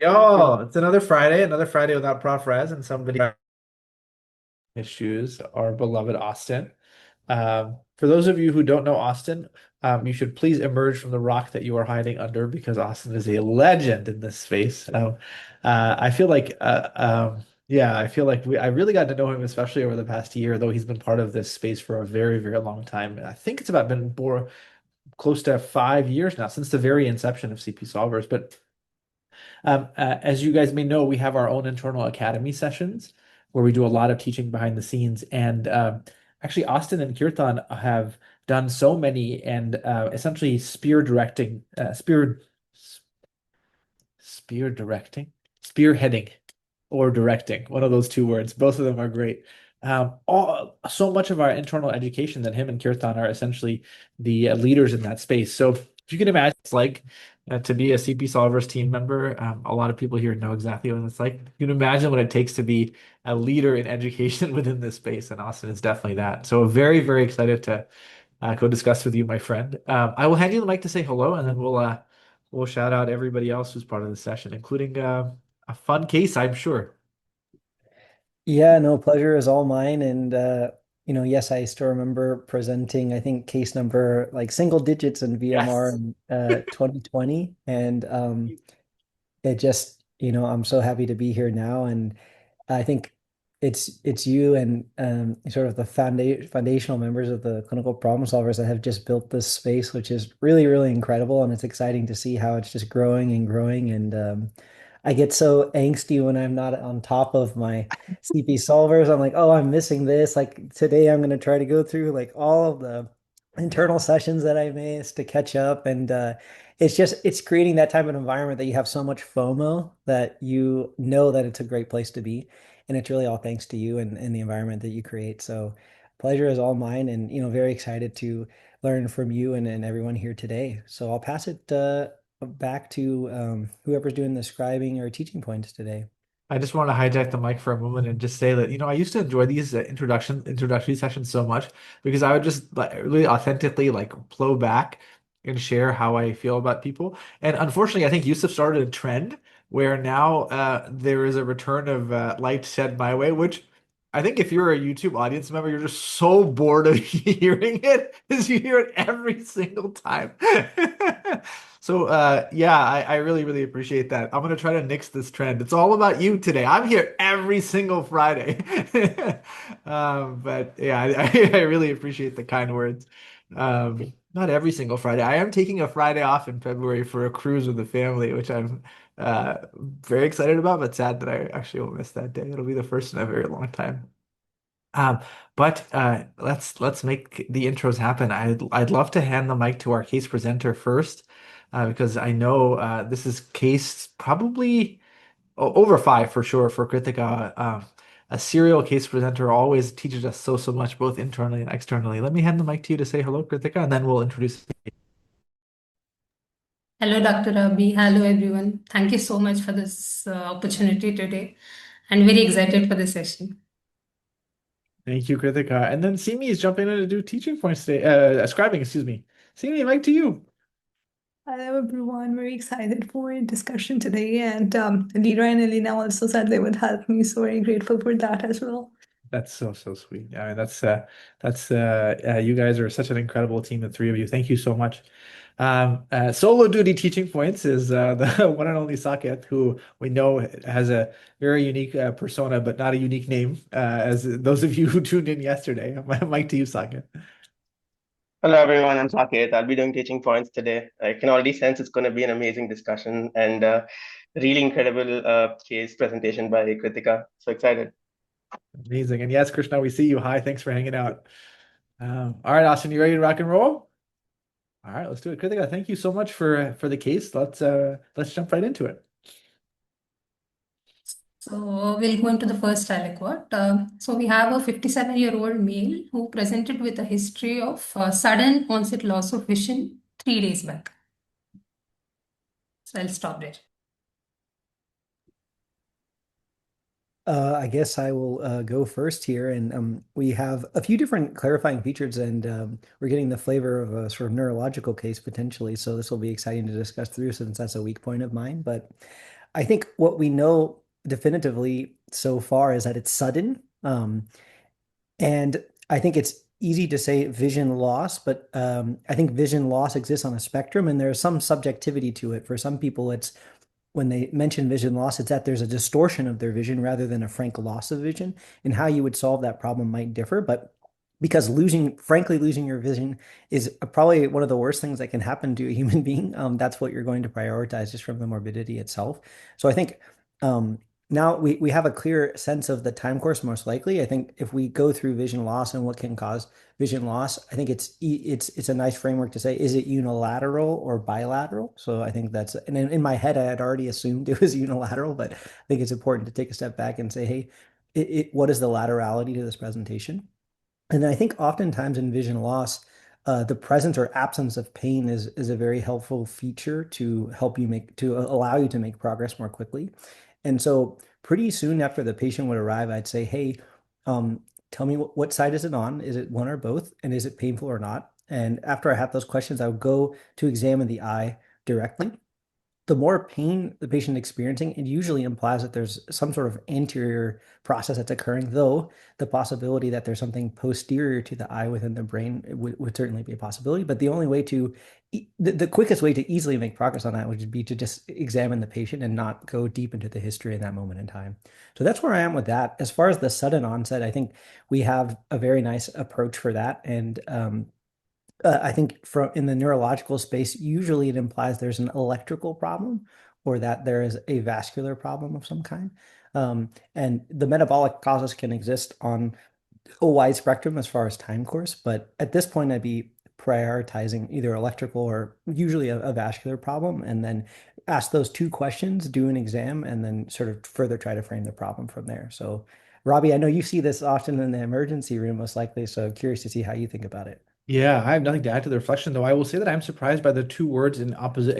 Yo, it's another Friday without Prof Rez and somebody in his shoes, our beloved Austin. For those of you who don't know Austin, you should please emerge from the rock that you are hiding under because Austin is a legend in this space. I feel like, yeah, I feel like I really got to know him, especially over the past year, though he's been part of this space for a very, very long time. I think it's about been more close to 5 years now since the very inception of CP Solvers, but as you guys may know, we have our own internal academy sessions where we do a lot of teaching behind the scenes. And actually, Austin and Kirtan have done so many and essentially spear directing, spearheading, or directing. One of those two words. Both of them are great. So much of our internal education that him and Kirtan are essentially the leaders in that space. So if you can imagine, it's like to be a CP Solvers team member. A lot of people here know exactly what it's like. You can imagine what it takes to be a leader in education within this space, and Austin is definitely that. So very, very excited to go discuss with you, my friend. I will hand you the mic to say hello, and then we'll shout out everybody else who's part of the session, including a fun case, I'm sure. Yeah, no, pleasure is all mine. And yes, I still remember presenting, I think case number like single digits in VMR Yes. in 2020. And it just, I'm so happy to be here now. And I think it's you and sort of the foundational members of the clinical problem solvers that have just built this space, which is really, really incredible. And it's exciting to see how it's just growing and growing. And I get so angsty when I'm not on top of my CP solvers. I'm like, oh, I'm missing this. Like today, I'm going to try to go through like all of the internal sessions that I missed to catch up. And it's creating that type of environment that you have so much FOMO that you know that it's a great place to be. And it's really all thanks to you and the environment that you create. So pleasure is all mine and very excited to learn from you and everyone here today. So I'll pass it back to whoever's doing the scribing or teaching points today. I just want to hijack the mic for a moment and just say that, I used to enjoy these introductory sessions so much because I would just like really authentically like flow back and share how I feel about people. And unfortunately, I think Yusuf started a trend where now there is a return of light shed my way, which I think if you're a YouTube audience member, you're just so bored of hearing it because you hear it every single time. So yeah, I really, really appreciate that. I'm gonna try to nix this trend. It's all about you today. I'm here every single Friday. But yeah, I really appreciate the kind words. Not every single Friday. I am taking a Friday off in February for a cruise with the family, which I'm very excited about, but sad that I actually will miss that day. It'll be the first in a very long time. Um, but let's make the intros happen. I'd love to hand the mic to our case presenter first, because I know this is case probably over five for sure for Kritika. A serial case presenter always teaches us so much, both internally and externally. Let me hand the mic to you to say hello, Kritika, and then we'll introduce. Hello, Dr. Rabih. Hello, everyone. Thank you so much for this opportunity today and very excited for this session. Thank you, Kritika. And then Simi is jumping in to do teaching points today, scribing, excuse me. Simi, mic to you. Hello everyone, very excited for discussion today. And Lira and Elena also said they would help me, so very grateful for that as well. That's so sweet. I mean, that's you guys are such an incredible team, the three of you. Thank you so much. Solo duty teaching points is the one and only Saket, who we know has a very unique persona, but not a unique name. As those of you who tuned in yesterday, mic to you, Saket. Hello, everyone. I'm Saket. I'll be doing teaching points today. I can already sense it's going to be an amazing discussion and really incredible case presentation by Kritika. So excited. Amazing. And yes, Krishna, we see you. Hi, thanks for hanging out. All right, Austin, you ready to rock and roll? All right, let's do it. Kritika, thank you so much for the case. Let's jump right into it. So we'll go into the first trial record. So we have a 57-year-old male who presented with a history of sudden onset loss of vision 3 days back. So I'll stop there. I guess I will go first here, and we have a few different clarifying features, and we're getting the flavor of a sort of neurological case potentially. So this will be exciting to discuss through since that's a weak point of mine. But I think what we know definitively so far is that it's sudden. And I think it's easy to say vision loss, but I think vision loss exists on a spectrum, and there's some subjectivity to it. For some people, it's when they mention vision loss, it's that there's a distortion of their vision rather than a frank loss of vision. And how you would solve that problem might differ, but because frankly, losing your vision is probably one of the worst things that can happen to a human being. That's what you're going to prioritize just from the morbidity itself. So I think um, now we have a clear sense of the time course most likely. I think if we go through vision loss and what can cause vision loss, I think it's a nice framework to say, is it unilateral or bilateral? So I think that's, and in my head, I had already assumed it was unilateral, but I think it's important to take a step back and say, hey, what is the laterality to this presentation? And I think oftentimes in vision loss, the presence or absence of pain is a very helpful feature to help you to allow you to make progress more quickly. And so pretty soon after the patient would arrive, I'd say, hey, tell me what side is it on? Is it one or both? And is it painful or not? And after I have those questions, I would go to examine the eye directly. The more pain the patient experiencing, it usually implies that there's some sort of anterior process that's occurring, though the possibility that there's something posterior to the eye within the brain would certainly be a possibility. But the only way the quickest way to easily make progress on that would be to just examine the patient and not go deep into the history in that moment in time. So that's where I am with that. As far as the sudden onset, I think we have a very nice approach for that. And I think from in the neurological space, usually it implies there's an electrical problem or that there is a vascular problem of some kind. And the metabolic causes can exist on a wide spectrum as far as time course, but at this point, I'd be prioritizing either electrical or usually a vascular problem, and then ask those two questions, do an exam, and then sort of further try to frame the problem from there. So, Robbie, I know you see this often in the emergency room, most likely, so curious to see how you think about it. Yeah, I have nothing to add to the reflection, though. I will say that I'm surprised by the two words in opposite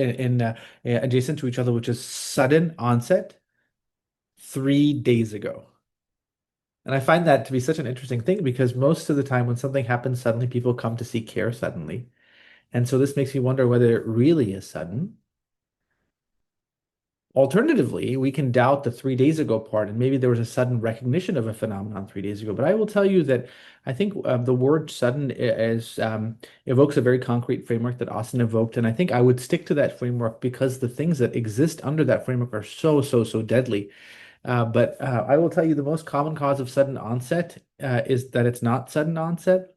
adjacent to each other, which is sudden onset 3 days ago. And I find that to be such an interesting thing because most of the time when something happens suddenly, people come to seek care suddenly. And so this makes me wonder whether it really is sudden. Alternatively, we can doubt the 3 days ago part, and maybe there was a sudden recognition of a phenomenon 3 days ago. But I will tell you that I think the word sudden evokes a very concrete framework that Austin evoked, and I think I would stick to that framework because the things that exist under that framework are so deadly. But I will tell you the most common cause of sudden onset is that it's not sudden onset,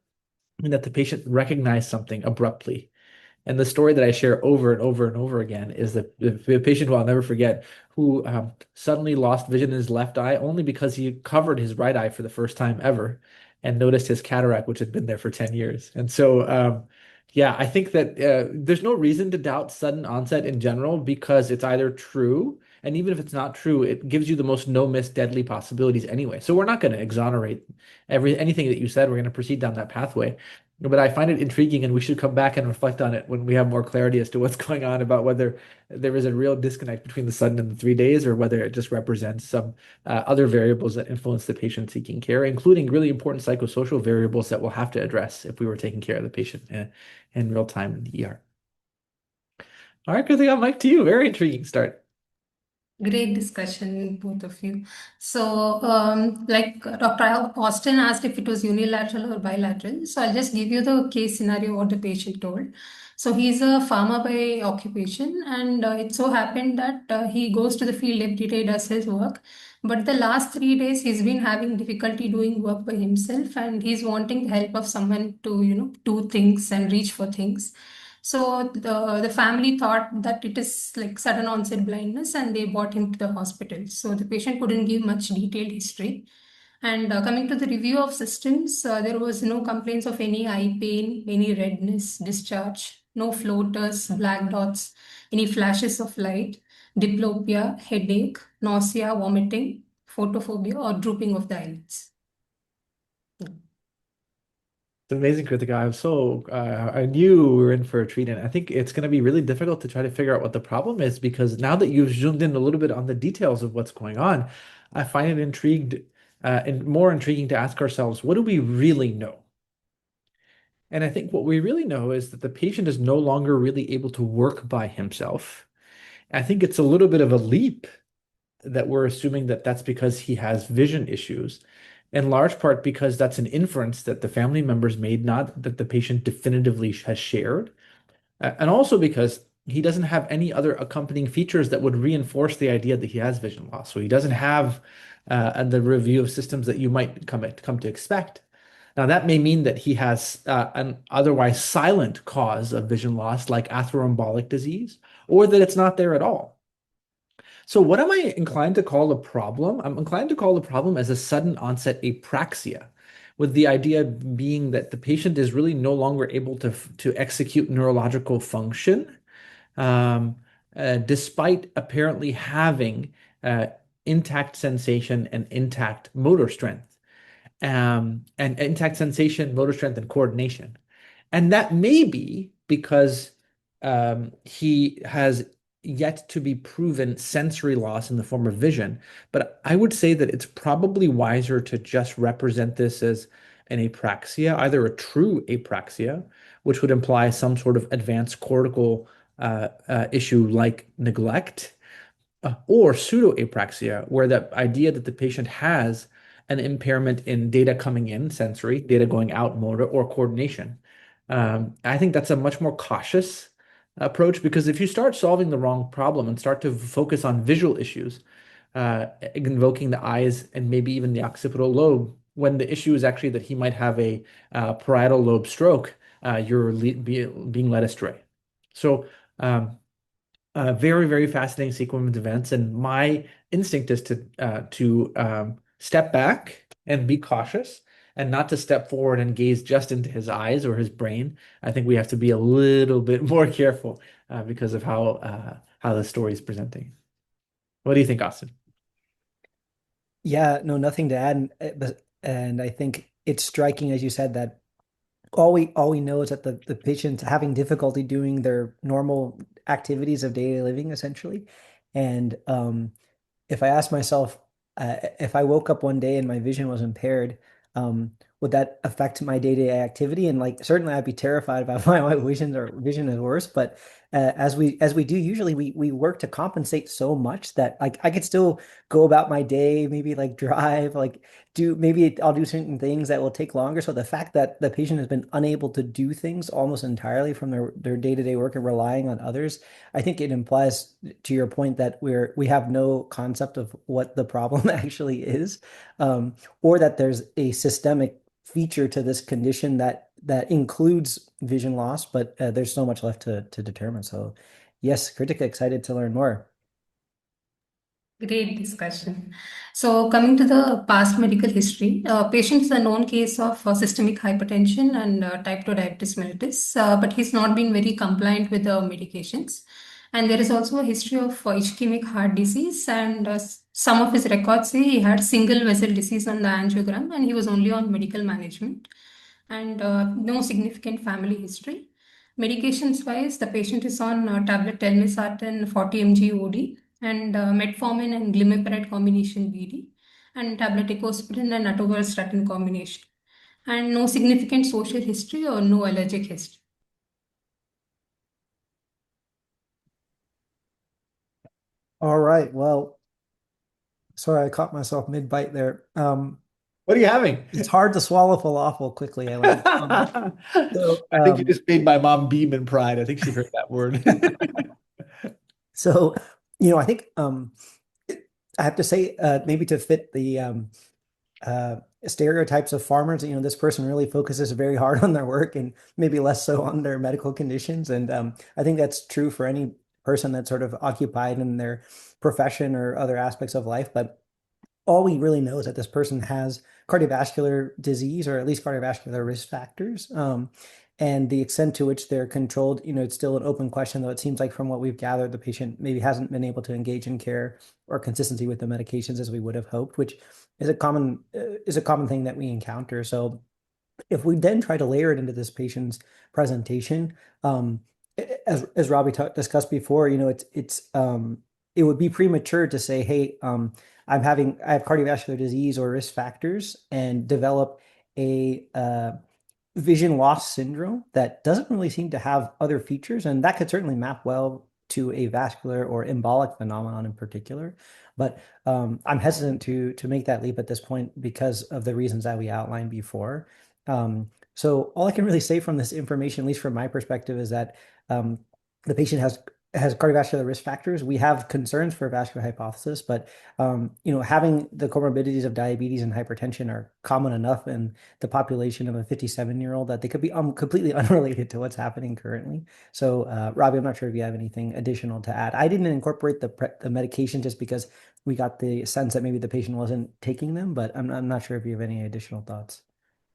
and that the patient recognized something abruptly. And the story that I share over and over and over again is that the patient who I'll never forget, who suddenly lost vision in his left eye only because he covered his right eye for the first time ever and noticed his cataract, which had been there for 10 years. And so, yeah, I think that there's no reason to doubt sudden onset in general because it's either true, and even if it's not true, it gives you the most no-miss deadly possibilities anyway. So we're not going to exonerate anything that you said. We're going to proceed down that pathway. But I find it intriguing, and we should come back and reflect on it when we have more clarity as to what's going on about whether there is a real disconnect between the sudden and the 3 days, or whether it just represents some other variables that influence the patient seeking care, including really important psychosocial variables that we'll have to address if we were taking care of the patient in real time in the ER. All right, Kritika, Mike, to you. Very intriguing start. Great discussion, both of you. So, like Dr. Austin asked if it was unilateral or bilateral. So, I'll just give you the case scenario what the patient told. So, he's a farmer by occupation, and it so happened that he goes to the field every day, does his work. But the last 3 days, he's been having difficulty doing work by himself, and he's wanting the help of someone to, do things and reach for things. So the family thought that it is like sudden onset blindness and they brought him to the hospital. So the patient couldn't give much detailed history. And coming to the review of systems, there was no complaints of any eye pain, any redness, discharge, no floaters, black dots, any flashes of light, diplopia, headache, nausea, vomiting, photophobia, or drooping of the eyelids. It's amazing, Kritika. I knew we were in for a treat, and I think it's going to be really difficult to try to figure out what the problem is because now that you've zoomed in a little bit on the details of what's going on, I find it and more intriguing to ask ourselves, what do we really know? And I think what we really know is that the patient is no longer really able to work by himself. I think it's a little bit of a leap that we're assuming that that's because he has vision issues, in large part because that's an inference that the family members made, not that the patient definitively has shared. And also because he doesn't have any other accompanying features that would reinforce the idea that he has vision loss. So he doesn't have the review of systems that you might come to expect. Now, that may mean that he has an otherwise silent cause of vision loss, like atherosclerotic disease, or that it's not there at all. So, what am I inclined to call a problem? I'm inclined to call the problem as a sudden onset apraxia, with the idea being that the patient is really no longer able to execute neurological function, um, despite apparently having uh, intact sensation and intact motor strength, and intact sensation, motor strength, and coordination. And that may be because he has yet to be proven sensory loss in the form of vision. But I would say that it's probably wiser to just represent this as an apraxia, either a true apraxia, which would imply some sort of advanced cortical issue like neglect, or pseudoapraxia, where the idea that the patient has an impairment in data coming in, sensory, data going out, motor, or coordination. I think that's a much more cautious approach, because if you start solving the wrong problem and start to focus on visual issues, invoking the eyes and maybe even the occipital lobe, when the issue is actually that he might have a parietal lobe stroke, you're being led astray. So, very, very fascinating sequence of events, and my instinct is to step back and be cautious, and not to step forward and gaze just into his eyes or his brain. I think we have to be a little bit more careful because of how the story is presenting. What do you think, Austin? Yeah, no, nothing to add. And I think it's striking, as you said, that all we know is that the patient's having difficulty doing their normal activities of daily living, essentially. And if I ask myself, if I woke up one day and my vision was impaired, would that affect my day-to-day activity? And like certainly I'd be terrified about my vision is worse. But as we do, usually we work to compensate so much that like I could still go about my day, maybe like drive, like do maybe I'll do certain things that will take longer. So the fact that the patient has been unable to do things almost entirely from their day-to-day work and relying on others, I think it implies, to your point, that we have no concept of what the problem actually is, or that there's a systemic feature to this condition that includes vision loss, but there's so much left to determine. So, yes, Kritika, excited to learn more. Great discussion. So, coming to the past medical history, patient is a known case of systemic hypertension and type 2 diabetes mellitus, but he's not been very compliant with the medications. And there is also a history of ischemic heart disease, and some of his records say he had single vessel disease on the angiogram, and he was only on medical management, and no significant family history. Medications wise, the patient is on tablet telmisartan 40 mg OD, and metformin and glimepiride combination BD, and tablet ecosprin and atorvastatin combination, and no significant social history or no allergic history. All right. Well, sorry, I caught myself mid-bite there. What are you having? It's hard to swallow falafel quickly, I learned. So, I think you just made my mom beam in pride. I think she heard that word. so I think I have to say, maybe to fit the stereotypes of farmers, this person really focuses very hard on their work and maybe less so on their medical conditions. And I think that's true for any person that's sort of occupied in their profession or other aspects of life. But all we really know is that this person has cardiovascular disease, or at least cardiovascular risk factors. And the extent to which they're controlled, it's still an open question, though it seems like from what we've gathered, the patient maybe hasn't been able to engage in care or consistency with the medications as we would have hoped, which is a common thing that we encounter. So if we then try to layer it into this patient's presentation, as Rabih discussed before, it would be premature to say, hey, I have cardiovascular disease or risk factors, and develop a vision loss syndrome that doesn't really seem to have other features, and that could certainly map well to a vascular or embolic phenomenon in particular. But I'm hesitant to make that leap at this point because of the reasons that we outlined before. So all I can really say from this information, at least from my perspective, is that the patient has cardiovascular risk factors. We have concerns for vascular hypothesis, but having the comorbidities of diabetes and hypertension are common enough in the population of a 57-year-old that they could be completely unrelated to what's happening currently. So, Rabih, I'm not sure if you have anything additional to add. I didn't incorporate the medication just because we got the sense that maybe the patient wasn't taking them, but I'm not sure if you have any additional thoughts.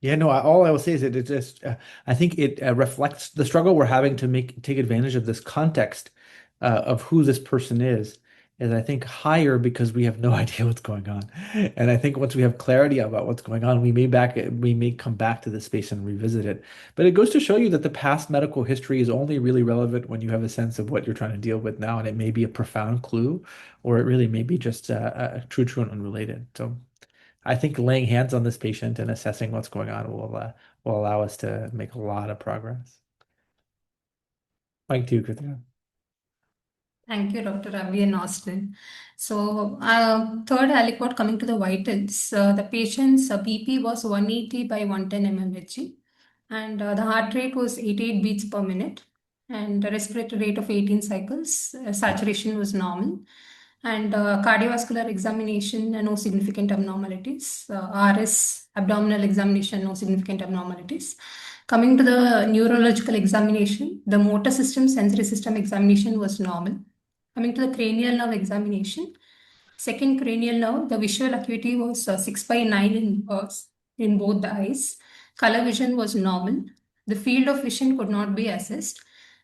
Yeah, no, all I will say is that it just, I think it reflects the struggle we're having to take advantage of this context of who this person is I think higher because we have no idea what's going on. And I think once we have clarity about what's going on, we may come back to this space and revisit it. But it goes to show you that the past medical history is only really relevant when you have a sense of what you're trying to deal with now, and it may be a profound clue, or it really may be just true and unrelated. So. I think laying hands on this patient and assessing what's going on will allow us to make a lot of progress. Mike, to you, Kritika. Thank you, Dr. Rabih and Austin. So, third aliquot coming to the vitals, the patient's BP was 180 by 110 mmHg, and the heart rate was 88 beats per minute, and the respiratory rate of 18 cycles. Saturation was normal, and cardiovascular examination, no significant abnormalities. RS abdominal examination, no significant abnormalities. Coming to the neurological examination, the motor system, sensory system examination was normal. Coming to the cranial nerve examination, second cranial nerve, the visual acuity was 6 by 9 in both the eyes. Color vision was normal. The field of vision could not be assessed.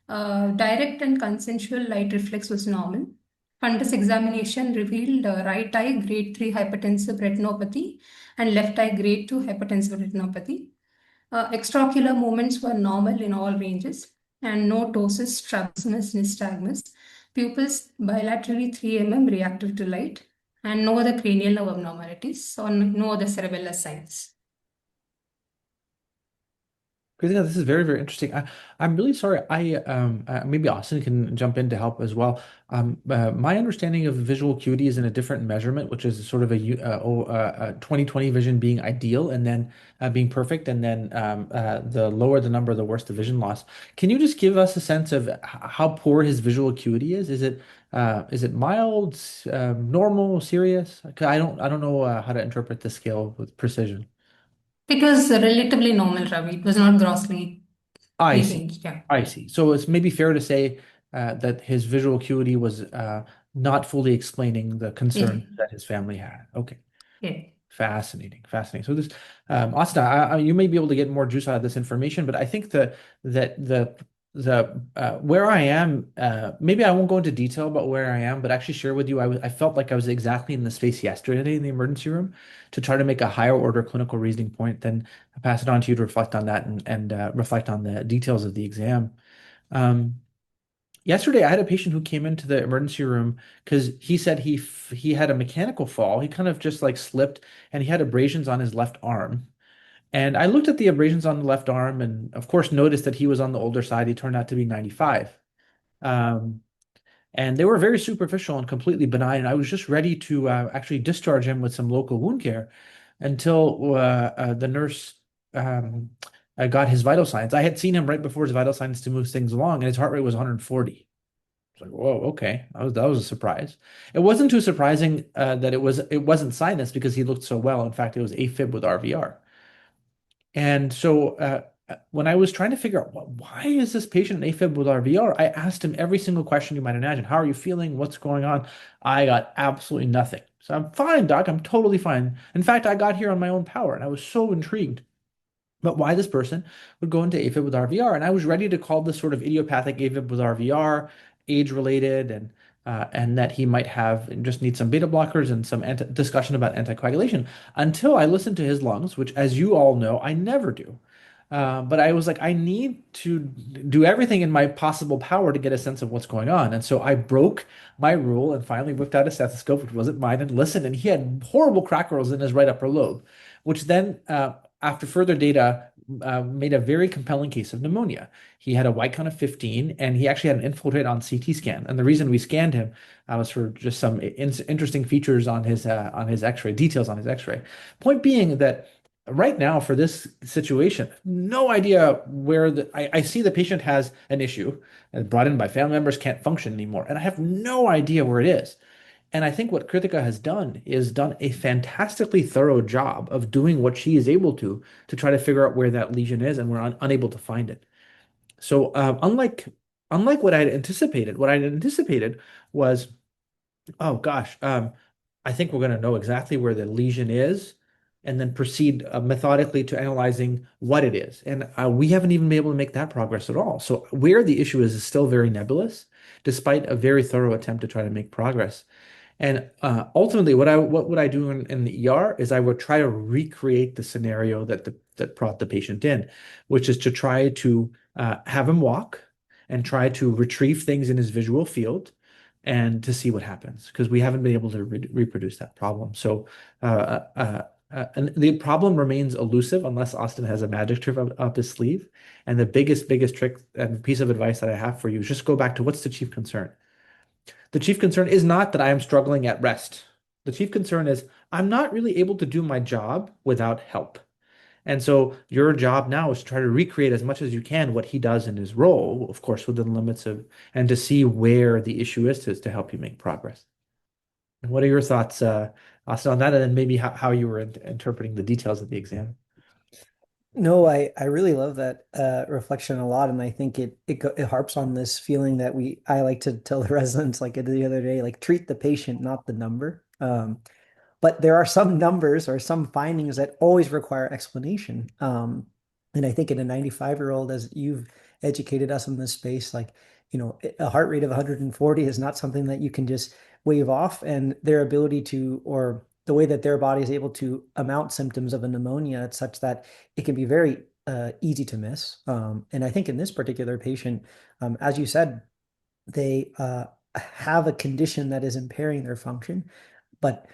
Direct and consensual light reflex was normal. Fundus examination revealed right eye grade 3 hypertensive retinopathy and left eye grade 2 hypertensive retinopathy. Extraocular movements were normal in all ranges, and no ptosis, strabismus, nystagmus. Pupils bilaterally 3 mm reactive to light, and no other cranial nerve abnormalities or no other cerebellar signs. Kritika, this is very, very interesting. I'm really sorry. Maybe Austin can jump in to help as well. My understanding of visual acuity is in a different measurement, which is sort of a 20/20 vision being ideal and then being perfect, and then the lower the number, the worse the vision loss. Can you just give us a sense of how poor his visual acuity is? Is it mild, normal, serious? 'Cause I don't know how to interpret the scale with precision. It was relatively normal, Ravi. It was not grossly I see. changed. Yeah. I see. So it's maybe fair to say that his visual acuity was not fully explaining the concerns Yeah. that his family had. Okay. Yeah. Fascinating, fascinating. So this, Austin, you may be able to get more juice out of this information, but I think the where I am, maybe I won't go into detail about where I am, but actually share with you, I felt like I was exactly in the space yesterday in the emergency room to try to make a higher order clinical reasoning point, then pass it on to you to reflect on that and reflect on the details of the exam. Yesterday, I had a patient who came into the emergency room because he said he had a mechanical fall. He kind of just like slipped, and he had abrasions on his left arm. And I looked at the abrasions on the left arm and, of course, noticed that he was on the older side. He turned out to be 95. Um, and they were very superficial and completely benign. And I was just ready to actually discharge him with some local wound care until the nurse got his vital signs. I had seen him right before his vital signs to move things along, and his heart rate was 140. I was like, whoa, okay, that was a surprise. It wasn't too surprising that it wasn't sinus because he looked so well. In fact, it was AFib with RVR. And so when I was trying to figure out why is this patient an AFib with RVR, I asked him every single question you might imagine. How are you feeling? What's going on? I got absolutely nothing. So I'm fine, doc. I'm totally fine. In fact, I got here on my own power, and I was so intrigued. But why this person would go into AFib with RVR. And I was ready to call this sort of idiopathic AFib with RVR, age-related, and that he might have and just need some beta blockers and some discussion about anticoagulation until I listened to his lungs, which, as you all know, I never do. But I was like, I need to do everything in my possible power to get a sense of what's going on. And so I broke my rule and finally whipped out a stethoscope, which wasn't mine, and listened. And he had horrible crackles in his right upper lobe, which then, after further data, made a very compelling case of pneumonia. He had a white count of 15, and he actually had an infiltrate on CT scan. And the reason we scanned him was for just some interesting features on his X-ray, details on his X-ray. Point being that right now for this situation, no idea where I see the patient has an issue and brought in by family members, can't function anymore, and I have no idea where it is. And I think what Kritika has done is done a fantastically thorough job of doing what she is able to try to figure out where that lesion is, and we're unable to find it. So unlike what I had anticipated was, oh gosh, I think we're going to know exactly where the lesion is, and then proceed methodically to analyzing what it is. And we haven't even been able to make that progress at all. So where the issue is still very nebulous, despite a very thorough attempt to try to make progress. And ultimately, what would I do in the ER is I would try to recreate the scenario that brought the patient in, which is to try to have him walk and try to retrieve things in his visual field and to see what happens, because we haven't been able to reproduce that problem. So and the problem remains elusive unless Austin has a magic trick up his sleeve. And the biggest trick and piece of advice that I have for you is just go back to what's the chief concern. The chief concern is not that I am struggling at rest. The chief concern is I'm not really able to do my job without help. And so your job now is to try to recreate as much as you can what he does in his role, of course, within the limits of, and to see where the issue is to help you make progress. And what are your thoughts, Austin, on that, and then maybe how you were interpreting the details of the exam? No, I really love that reflection a lot, and I think it harps on this feeling that I like to tell the residents like the other day, like treat the patient, not the number. But there are some numbers or some findings that always require explanation. And I think in a 95-year-old, as you've educated us in this space, like, a heart rate of 140 is not something that you can just wave off, and their ability to, or the way that their body is able to amount symptoms of a pneumonia, it's such that it can be very easy to miss. And I think in this particular patient, as you said, they have a condition that is impairing their function, but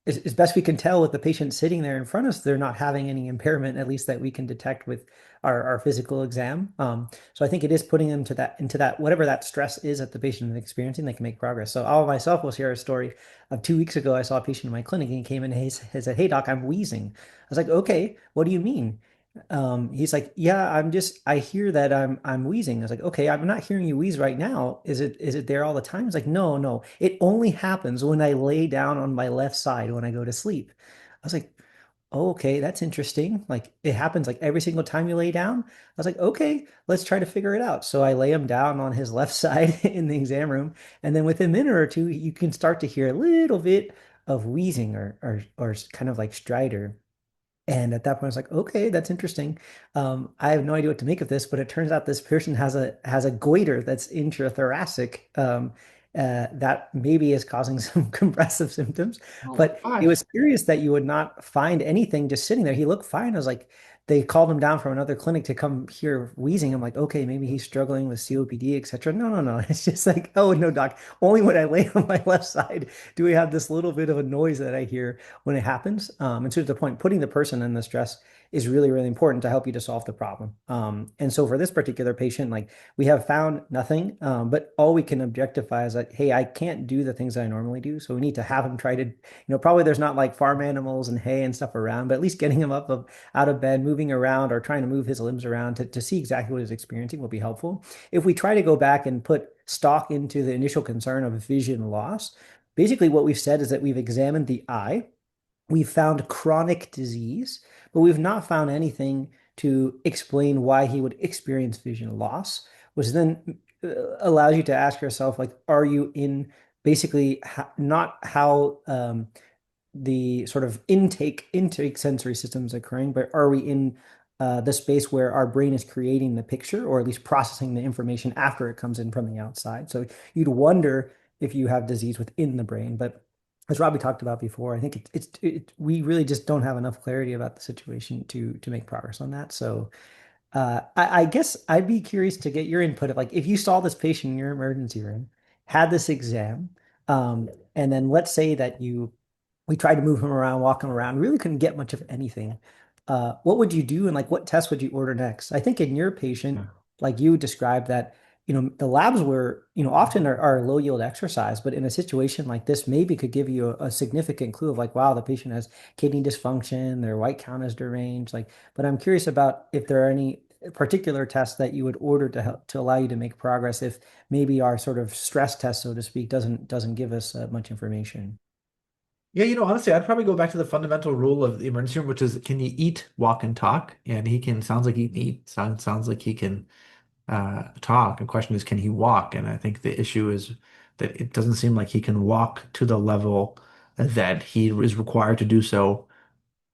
as best we can tell with the patient sitting there in front of us, they're not having any impairment, at least that we can detect with our physical exam. So I think it is putting them into that whatever that stress is that the patient is experiencing, they can make progress. So I myself will share a story of 2 weeks ago. I saw a patient in my clinic and he came in and he said, "Hey doc, I'm wheezing." I was like, "Okay, what do you mean?" He's like, "Yeah, I hear that I'm wheezing." I was like, "Okay, I'm not hearing you wheeze right now. Is it there all the time?" He's like, "No, no. It only happens when I lay down on my left side when I go to sleep." I was like, "Oh, okay, that's interesting. Like it happens like every single time you lay down." I was like, "Okay, let's try to figure it out." So I lay him down on his left side in the exam room, and then within a minute or two, you can start to hear a little bit of wheezing or kind of like stridor. And at that point, I was like, okay, that's interesting. I have no idea what to make of this, but it turns out this person has a goiter that's intrathoracic, that maybe is causing some compressive symptoms. Oh But it gosh. was curious that you would not find anything just sitting there. He looked fine. I was like, they called him down from another clinic to come here wheezing. I'm like, okay, maybe he's struggling with COPD, etc. No, no, no. It's just like, oh no, doc. Only when I lay on my left side do we have this little bit of a noise that I hear when it happens. And so to the point, putting the person in the stress is really, really important to help you to solve the problem. And so for this particular patient, like we have found nothing, but all we can objectify is like, hey, I can't do the things that I normally do. So we need to have him try to, probably there's not like farm animals and hay and stuff around, but at least getting him out of bed, moving around or trying to move his limbs around to see exactly what he's experiencing will be helpful. If we try to go back and put stock into the initial concern of vision loss, basically what we've said is that we've examined the eye. We've found chronic disease, but we've not found anything to explain why he would experience vision loss, which then allows you to ask yourself, like, are you in basically not how the sort of intake sensory systems occurring, but are we in the space where our brain is creating the picture or at least processing the information after it comes in from the outside? So you'd wonder if you have disease within the brain, but as Robbie talked about before, I think we really just don't have enough clarity about the situation to make progress on that. So I guess I'd be curious to get your input of like if you saw this patient in your emergency room, had this exam, and then let's say that we tried to move him around, walk him around, really couldn't get much of anything. what would you do and like what test would you order next? I think in your patient, like you described that, the labs were, often are low yield exercise, but in a situation like this, maybe could give you a significant clue of like, wow, the patient has kidney dysfunction, their white count is deranged. Like, but I'm curious about if there are any particular tests that you would order to help to allow you to make progress if maybe our sort of stress test, so to speak, doesn't give us much information. Yeah, honestly, I'd probably go back to the fundamental rule of the emergency room, which is, can you eat, walk, and talk? And sounds like he can eat, sounds like he can talk. The question is, can he walk? And I think the issue is that it doesn't seem like he can walk to the level that he is required to do so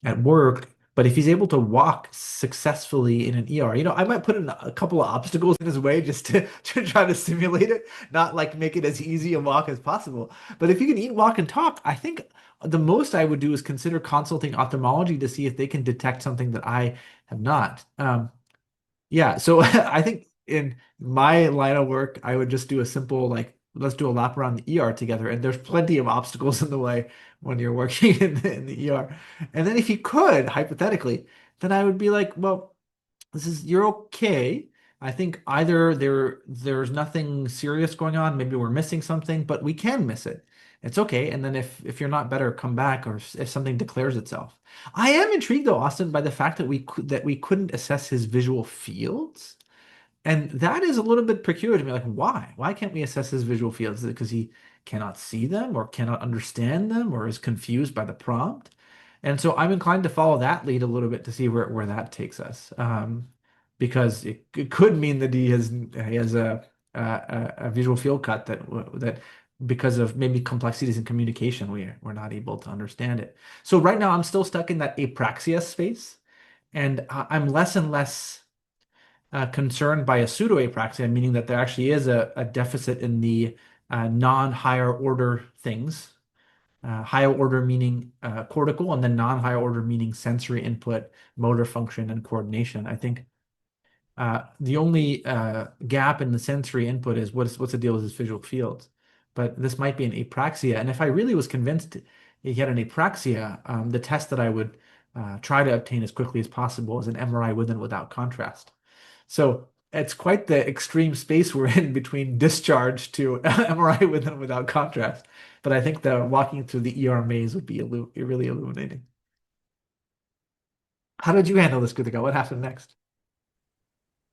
at work. But if he's able to walk successfully in an ER, I might put in a couple of obstacles in his way just to try to simulate it, not like make it as easy a walk as possible. But if you can eat, walk, and talk, I think the most I would do is consider consulting ophthalmology to see if they can detect something that I have not. Yeah, so I think in my line of work, I would just do a simple like, let's do a lap around the ER together. And there's plenty of obstacles in the way when you're working in the ER. And then if you could, hypothetically, then I would be like, well, you're okay. I think either there's nothing serious going on, maybe we're missing something, but we can miss it. It's okay. And then if you're not better, come back, or if something declares itself. I am intrigued though, Austin, by the fact that we couldn't assess his visual fields. And that is a little bit peculiar to me. Like, why? Why can't we assess his visual fields? Is it because he cannot see them or cannot understand them or is confused by the prompt? And so I'm inclined to follow that lead a little bit to see where that takes us. Because it could mean that he has a visual field cut that because of maybe complexities in communication, we're not able to understand it. So right now I'm still stuck in that apraxia space, and I'm less and less concerned by a pseudo-apraxia, meaning that there actually is a deficit in the non-higher order things. Higher order meaning cortical, and then non-higher order meaning sensory input, motor function, and coordination. I think the only gap in the sensory input is what's the deal with his visual fields. But this might be an apraxia. And if I really was convinced he had an apraxia, the test that I would try to obtain as quickly as possible is an MRI with and without contrast. So it's quite the extreme space we're in between discharge to MRI with and without contrast. But I think the walking through the ER maze would be really illuminating. How did you handle this, Kritika? What happened next?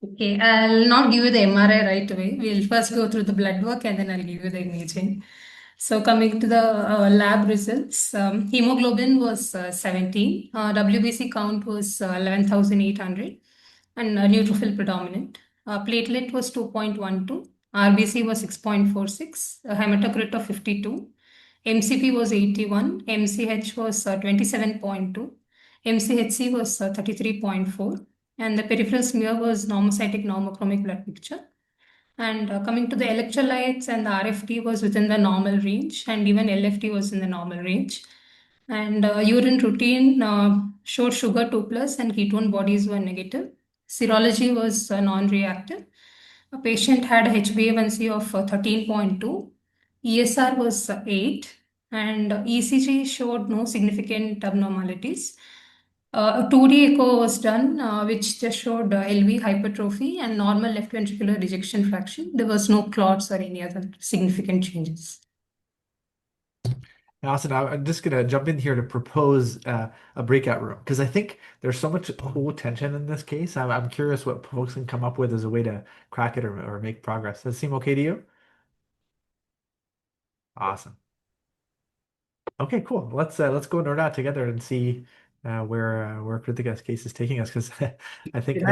Okay, I'll not give you the MRI right away. We'll first go through the blood work and then I'll give you the imaging. So coming to the lab results, hemoglobin was 17, WBC count was 11,800, and neutrophil predominant. Platelet was 2.12, RBC was 6.46, hematocrit of 52, MCP was 81, MCH was 27.2, MCHC was 33.4, and the peripheral smear was normocytic normochromic blood picture. And coming to the electrolytes, and the RFT was within the normal range, and even LFT was in the normal range. And urine routine showed sugar 2 plus and ketone bodies were negative. Serology was non-reactive. A patient had a HbA1c of 13.2. ESR was 8, and ECG showed no significant abnormalities. A 2D echo was done, which just showed LV hypertrophy and normal left ventricular ejection fraction. There was no clots or any other significant changes. Austin, I'm just gonna jump in here to propose a breakout room because I think there's so much cool tension in this case. I'm curious what folks can come up with as a way to crack it or make progress. Does it seem okay to you? Awesome. Okay, cool. Let's go nerd out together and see where Kritika's case is taking us because I think Can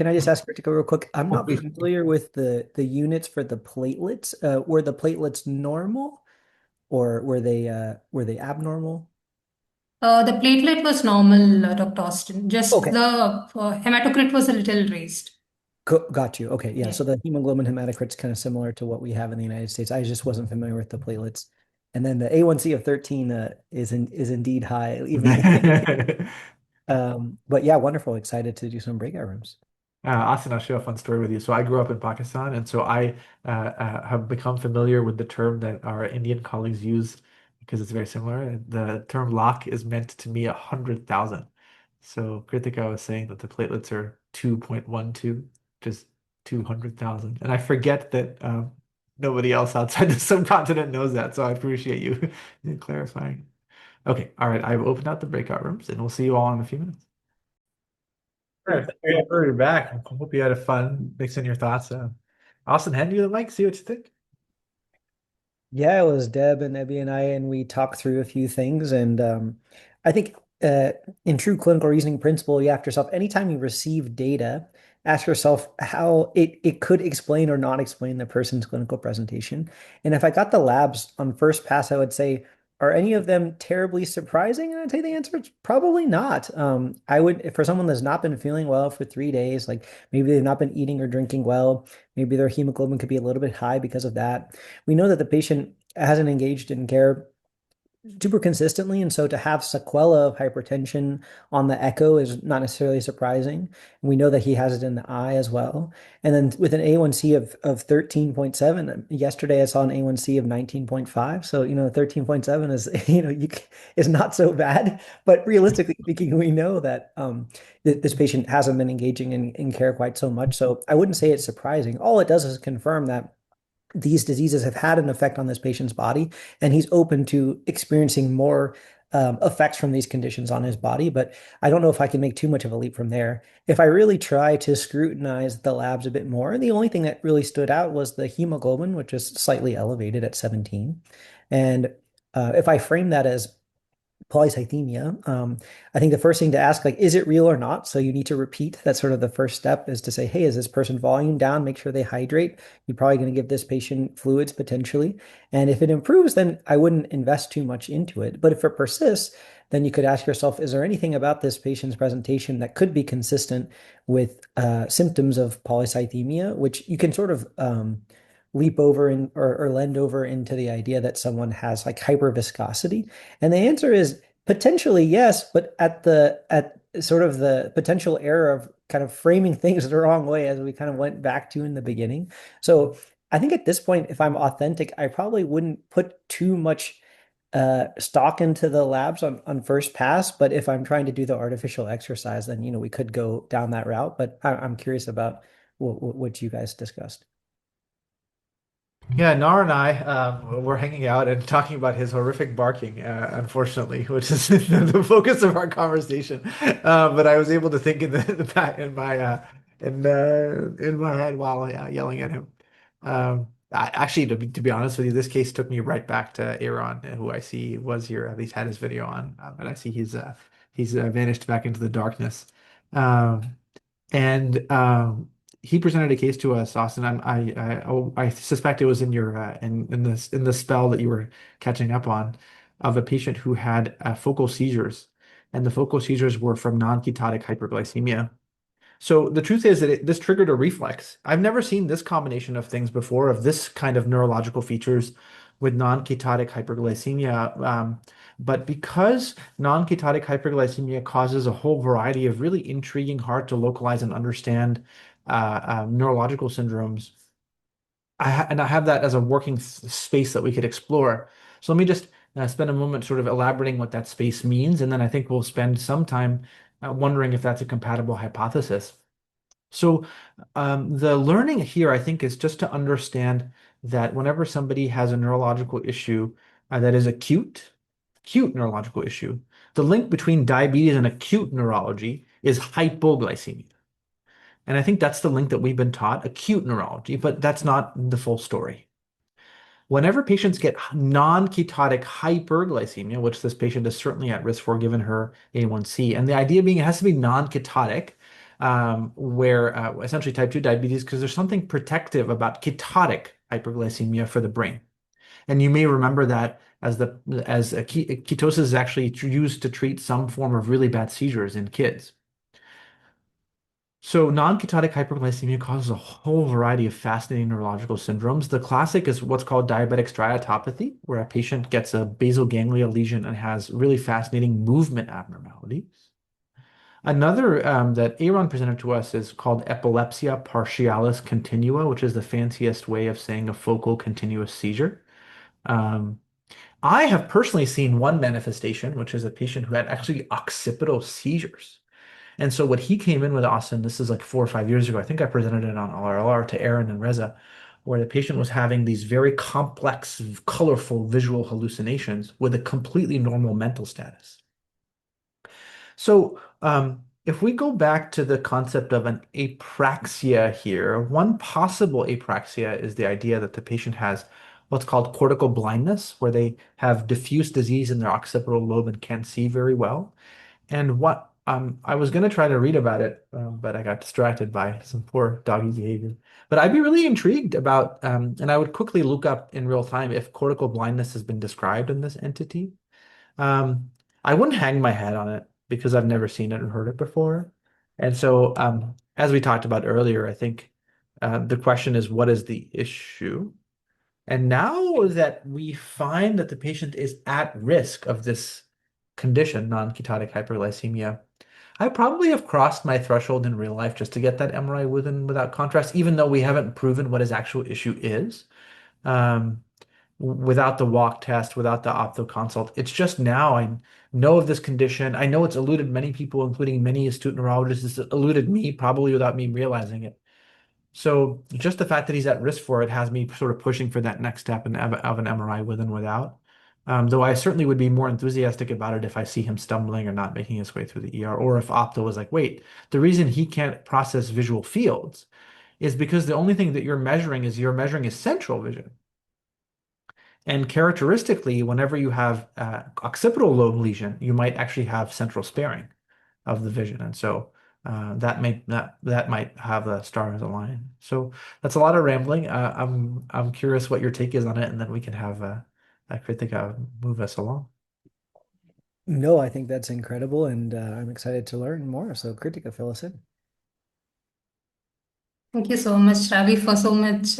I just ask Kritika real quick? I'm Oh, not please. familiar with the units for the platelets. Were the platelets normal or were they abnormal? The platelet was normal, Dr. Austin. Just Okay. the hematocrit was a little raised. Got you. Okay, yeah. Yeah. So the hemoglobin hematocrit's kind of similar to what we have in the United States. I just wasn't familiar with the platelets. And then the A1C of 13 is indeed high, even but yeah, wonderful. Excited to do some breakout rooms. Austin, I'll share a fun story with you. So I grew up in Pakistan, and so I have become familiar with the term that our Indian colleagues use because it's very similar. The term lakh is meant to me 100,000. So Kritika was saying that the platelets are 2.12, just 200,000. And I forget that nobody else outside the subcontinent knows that. So I appreciate you clarifying. Okay, all right. I've opened out the breakout rooms and we'll see you all in a few minutes. All right, you're back. I hope you had a fun mixing your thoughts. Austin, hand you the mic, see what you think. Yeah, it was Deb and Ebby and I, and we talked through a few things. And I think in true clinical reasoning principle, you ask yourself, anytime you receive data, ask yourself how it could explain or not explain the person's clinical presentation. And if I got the labs on first pass, I would say, are any of them terribly surprising? And I'd say the answer is probably not. I would, for someone that's not been feeling well for 3 days, like maybe they've not been eating or drinking well, maybe their hemoglobin could be a little bit high because of that. We know that the patient hasn't engaged in care super consistently, and so to have sequela of hypertension on the echo is not necessarily surprising. We know that he has it in the eye as well. And then with an A1C of 13.7, yesterday I saw an A1C of 19.5. So, 13.7 is, is not so bad. But realistically speaking, we know that this patient hasn't been engaging in care quite so much. So I wouldn't say it's surprising. All it does is confirm that these diseases have had an effect on this patient's body, and he's open to experiencing more effects from these conditions on his body. But I don't know if I can make too much of a leap from there. If I really try to scrutinize the labs a bit more, the only thing that really stood out was the hemoglobin, which is slightly elevated at 17. And if I frame that as polycythemia, I think the first thing to ask, like, is it real or not? So you need to repeat. That's sort of the first step, is to say, hey, is this person volume down? Make sure they hydrate. You're probably going to give this patient fluids potentially. And if it improves, then I wouldn't invest too much into it. But if it persists, then you could ask yourself, is there anything about this patient's presentation that could be consistent with symptoms of polycythemia, which you can sort of leap over or lend over into the idea that someone has like hyperviscosity? And the answer is potentially yes, but at sort of the potential error of kind of framing things the wrong way, as we kind of went back to in the beginning. So I think at this point, if I'm authentic, I probably wouldn't put too much stock into the labs on first pass. But if I'm trying to do the artificial exercise, then we could go down that route. But I'm curious about what you guys discussed. Yeah, Nar and I were hanging out and talking about his horrific barking, unfortunately, which is the focus of our conversation. But I was able to think in the back in my head while yelling at him. Actually, to be honest with you, this case took me right back to Aaron, who I see was here, at least had his video on, but I see he's vanished back into the darkness. Um, and he presented a case to us, Austin. I suspect it was in your in the spell that you were catching up on, of a patient who had focal seizures, and the focal seizures were from non-ketotic hyperglycemia. So the truth is that this triggered a reflex. I've never seen this combination of things before, of this kind of neurological features with non-ketotic hyperglycemia. But because non-ketotic hyperglycemia causes a whole variety of really intriguing, hard to localize and understand neurological syndromes, and I have that as a working space that we could explore. So let me just spend a moment sort of elaborating what that space means, and then I think we'll spend some time wondering if that's a compatible hypothesis. So the learning here, I think, is just to understand that whenever somebody has a neurological issue that is acute neurological issue, the link between diabetes and acute neurology is hypoglycemia. And I think that's the link that we've been taught, acute neurology, but that's not the full story. Whenever patients get non-ketotic hyperglycemia, which this patient is certainly at risk for given her A1C, and the idea being it has to be non-ketotic, where essentially type 2 diabetes, because there's something protective about ketotic hyperglycemia for the brain. And you may remember that ketosis is actually used to treat some form of really bad seizures in kids. So non-ketotic hyperglycemia causes a whole variety of fascinating neurological syndromes. The classic is what's called diabetic striatopathy, where a patient gets a basal ganglia lesion and has really fascinating movement abnormalities. Another that Aaron presented to us is called epilepsia partialis continua, which is the fanciest way of saying a focal continuous seizure. Um, I have personally seen one manifestation, which is a patient who had actually occipital seizures. And so what he came in with, Austin, this is like 4 or 5 years ago. I think I presented it on RLR to Aaron and Reza, where the patient was having these very complex, colorful visual hallucinations with a completely normal mental status. So, if we go back to the concept of an apraxia here, one possible apraxia is the idea that the patient has what's called cortical blindness, where they have diffuse disease in their occipital lobe and can't see very well. And what I was going to try to read about it, but I got distracted by some poor doggy behavior. But I'd be really intrigued about, and I would quickly look up in real time if cortical blindness has been described in this entity. Um, I wouldn't hang my head on it because I've never seen it and heard it before. And so, as we talked about earlier, I think the question is, what is the issue? And now that we find that the patient is at risk of this condition, non-ketotic hyperglycemia, I probably have crossed my threshold in real life just to get that MRI with and without contrast, even though we haven't proven what his actual issue is. Um, Without the walk test, without the opto consult. It's just now I know of this condition. I know it's eluded many people, including many astute neurologists. It's eluded me, probably without me realizing it. So just the fact that he's at risk for it has me sort of pushing for that next step of an MRI with and without. Though I certainly would be more enthusiastic about it if I see him stumbling or not making his way through the ER, or if opto was like, wait, the reason he can't process visual fields is because the only thing that you're measuring his central vision. And characteristically, whenever you have occipital lobe lesion, you might actually have central sparing of the vision, and so that might have the stars align. So that's a lot of rambling. I'm curious what your take is on it, and then we can have Kritika move us along. No, I think that's incredible, and I'm excited to learn more. So, Kritika, fill us in. Thank you so much, Ravi, for so much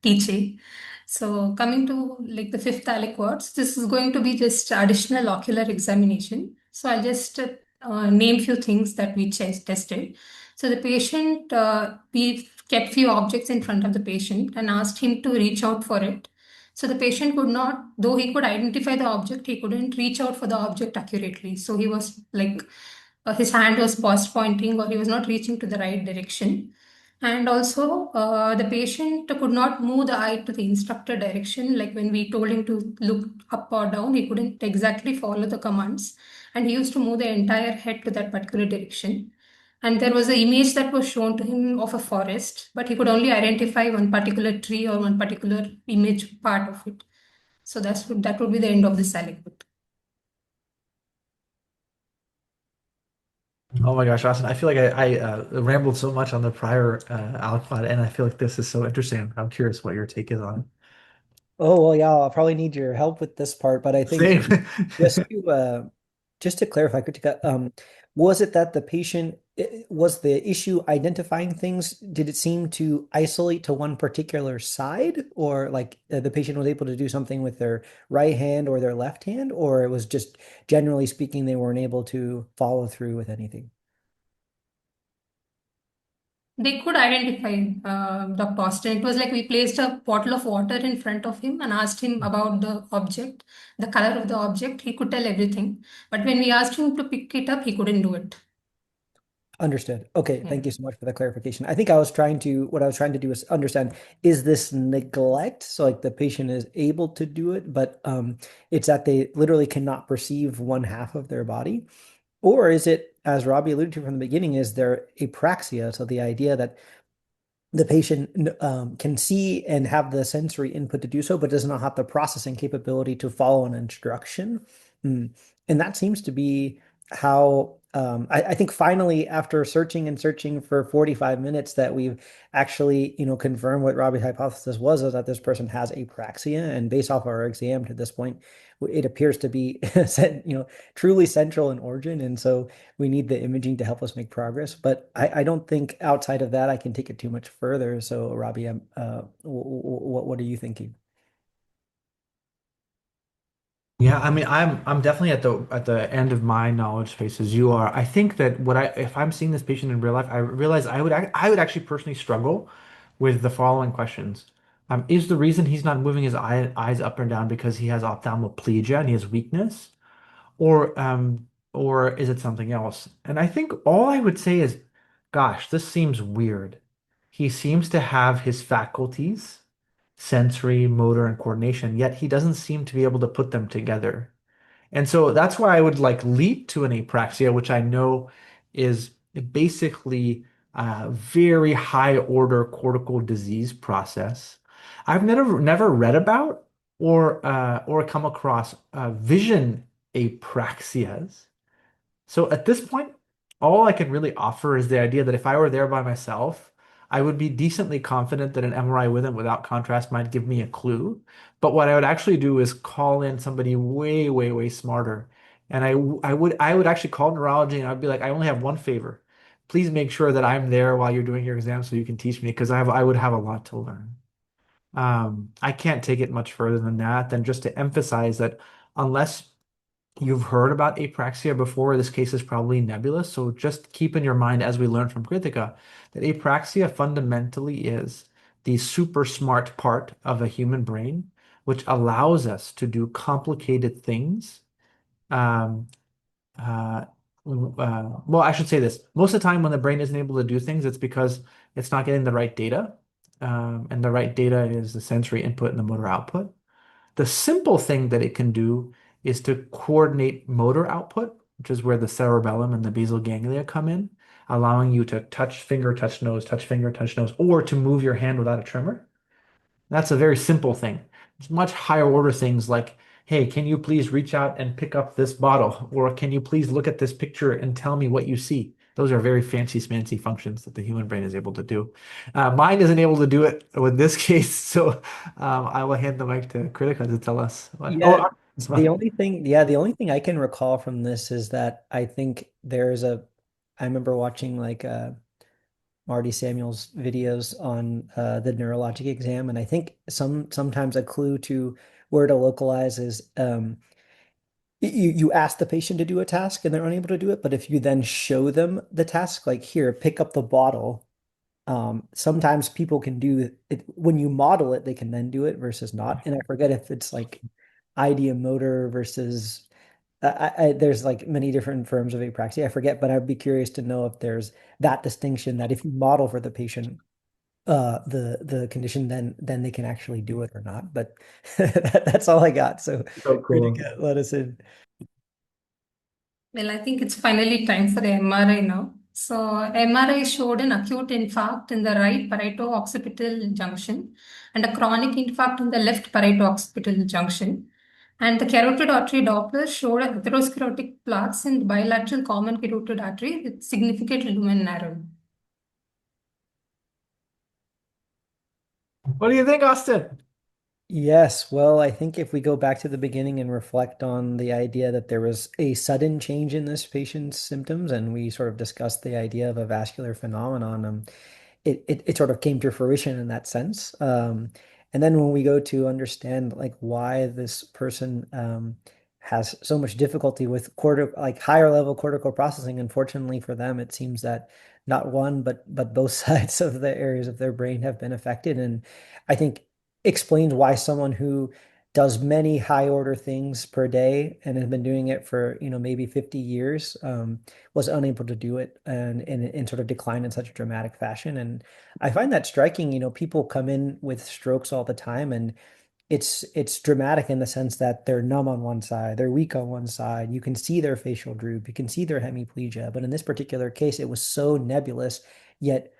teaching. So coming to like the fifth aliquots, this is going to be just additional ocular examination. So I'll just name few things that we tested. So the patient, we kept few objects in front of the patient and asked him to reach out for it. So the patient could not, though he could identify the object, he couldn't reach out for the object accurately. So he was like, his hand was past pointing or he was not reaching to the right direction. And also, the patient could not move the eye to the instructor direction. Like when we told him to look up or down, he couldn't exactly follow the commands. And he used to move the entire head to that particular direction. And there was an image that was shown to him of a forest, but he could only identify one particular tree or one particular image part of it. So that would be the end of this aliquot. Oh my gosh, Austin, I feel like I rambled so much on the prior aliquot, and I feel like this is so interesting. I'm curious what your take is on Oh, well, yeah, I'll probably need your help with this part, but I it. think Same. just to clarify, Kritika, was it that the patient was the issue identifying things? Did it seem to isolate to one particular side, or like the patient was able to do something with their right hand or their left hand, or it was just generally speaking they weren't able to follow through with anything? They could identify Dr. Austin. It was like we placed a bottle of water in front of him and asked him about the object, the color of the object. He could tell everything. But when we asked him to pick it up, he couldn't do it. Understood. Okay, Yeah. thank you so much for the clarification. I think what I was trying to do is understand, is this neglect? So like the patient is able to do it, but it's that they literally cannot perceive one half of their body? Or is it, as Robbie alluded to from the beginning, is there apraxia? So the idea that the patient can see and have the sensory input to do so, but does not have the processing capability to follow an instruction. And that seems to be how I think finally, after searching and searching for 45 minutes, that we've actually, confirmed what Robbie's hypothesis was, is that this person has apraxia. And based off our exam to this point, it appears to be, truly central in origin. And so we need the imaging to help us make progress. But I don't think outside of that I can take it too much further. So Robbie, what are you thinking? Yeah, I mean, I'm definitely at the end of my knowledge space as you are. I think that if I'm seeing this patient in real life, I realize I would actually personally struggle with the following questions. Is the reason he's not moving his eyes up and down because he has ophthalmoplegia and he has weakness? Or or is it something else? And I think all I would say is, gosh, this seems weird. He seems to have his faculties, sensory, motor, and coordination, yet he doesn't seem to be able to put them together. And so that's why I would like leap to an apraxia, which I know is basically a very high order cortical disease process. I've never read about or come across vision apraxias. So at this point, all I can really offer is the idea that if I were there by myself, I would be decently confident that an MRI with and without contrast might give me a clue. But what I would actually do is call in somebody way, way, way smarter. And I would actually call neurology and I'd be like, I only have one favor. Please make sure that I'm there while you're doing your exam so you can teach me because I would have a lot to learn. I can't take it much further than that, than just to emphasize that unless you've heard about apraxia before, this case is probably nebulous. So just keep in your mind, as we learned from Kritika, that apraxia fundamentally is the super smart part of a human brain, which allows us to do complicated things. Um, uh, well, I should say this. Most of the time when the brain isn't able to do things, it's because it's not getting the right data. And the right data is the sensory input and the motor output. The simple thing that it can do is to coordinate motor output, which is where the cerebellum and the basal ganglia come in, allowing you to touch finger, touch nose, touch finger, touch nose, or to move your hand without a tremor. That's a very simple thing. It's much higher order things like, hey, can you please reach out and pick up this bottle? Or can you please look at this picture and tell me what you see? Those are very fancy, smancy functions that the human brain is able to do. Mine isn't able to do it with this case, so I will hand the mic to Kritika to tell us what. Yeah, Oh, the only thing I can recall from this is that I think I remember watching like Marty Samuel's videos on the neurologic exam, and I think sometimes a clue to where to localize is you ask the patient to do a task and they're unable to do it, but if you then show them the task, like here, pick up the bottle, sometimes people can do it when you model it, they can then do it versus not. And I forget if it's like ideomotor versus there's like many different forms of apraxia. I forget, but I'd be curious to know if there's that distinction that if you model for the patient the condition, then they can actually do it or not. But that's all I got. So so cool. let us in. Well, I think it's finally time for the MRI now. So, MRI showed an acute infarct in the right parieto-occipital junction and a chronic infarct in the left parieto-occipital junction. And the carotid artery Doppler showed atherosclerotic plaques in the bilateral common carotid artery with significant lumen narrowing. What do you think, Austin? Yes, well, I think if we go back to the beginning and reflect on the idea that there was a sudden change in this patient's symptoms, and we sort of discussed the idea of a vascular phenomenon, it sort of came to fruition in that sense. And then when we go to understand like why this person has so much difficulty with like higher level cortical processing, unfortunately for them, it seems that not one but both sides of the areas of their brain have been affected, and I think explains why someone who does many high order things per day and has been doing it for maybe 50 years was unable to do it and sort of decline in such a dramatic fashion. And I find that striking. People come in with strokes all the time, and it's dramatic in the sense that they're numb on one side, they're weak on one side. You can see their facial droop, you can see their hemiplegia. But in this particular case, it was so nebulous, yet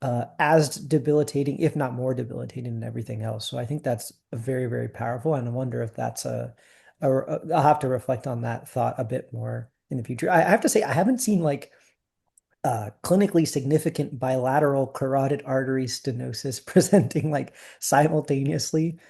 as debilitating, if not more debilitating than everything else. So I think that's very, very powerful. And I wonder if I'll have to reflect on that thought a bit more in the future. I have to say, I haven't seen like clinically significant bilateral carotid artery stenosis presenting like simultaneously